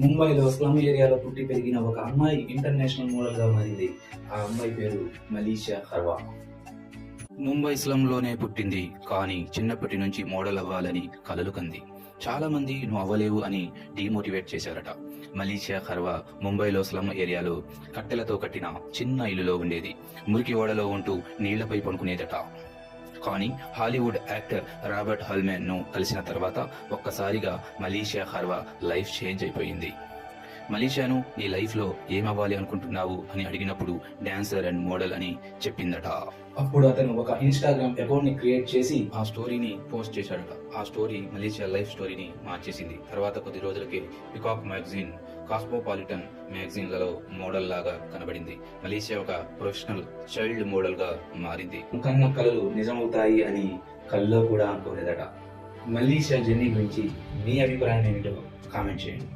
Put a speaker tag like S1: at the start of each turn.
S1: ముంబైలో స్లమ్ ఏరియాలో పుట్టి పెరిగిన ఒక అమ్మాయి ఇంటర్నేషనల్ మోడల్ గా మారింది. ఆ అమ్మాయి పేరు మలీషియా హర్వా. ముంబై స్లమ్ లోనే పుట్టింది, కానీ చిన్నప్పటి నుంచి మోడల్ అవ్వాలని కలలు కంది. చాలా మంది నువ్వు అవ్వలేవు అని డిమోటివేట్ చేశారట. మలీషియా హర్వా ముంబైలో స్లమ్ ఏరియాలో కట్టెలతో కట్టిన చిన్న ఇల్లులో ఉండేది. మురికి ఓడలో ఉంటూ నీళ్లపై పడుకునేదట. కానీ హాలీవుడ్ యాక్టర్ రాబర్ట్ హల్మెన్ ను కలిసిన తర్వాత ఒక్కసారిగా మలీషియా హర్వా లైఫ్ చేంజ్ అయిపోయింది. మలీషియాను నీ లైఫ్ లో ఏమవ్వాలి అనుకుంటున్నావు అని అడిగినప్పుడు డాన్సర్ అండ్ మోడల్ అని చెప్పిందట. అప్పుడు అతను ఒక ఇన్స్టాగ్రామ్ అకౌంట్ ని క్రియేట్ చేసి ఆ స్టోరీని పోస్ట్ చేశాడట. ఆ స్టోరీ మలేషియా లైఫ్ స్టోరీని మార్చేసింది. తర్వాత కొద్ది రోజులకి పికాక్ మ్యాగజైన్, కాస్మోపాలిటన్ మ్యాగజైన్ లలో మోడల్ లాగా కనబడింది. మలేషియా ఒక ప్రొఫెషనల్ చైల్డ్ మోడల్ గా మారింది. కన్న కలలు నిజమవుతాయి అని కల్లో కూడా అనుకోలేదట. మలేషియా జర్నీ గురించి మీ అభిప్రాయం ఏమిటో కామెంట్ చేయండి.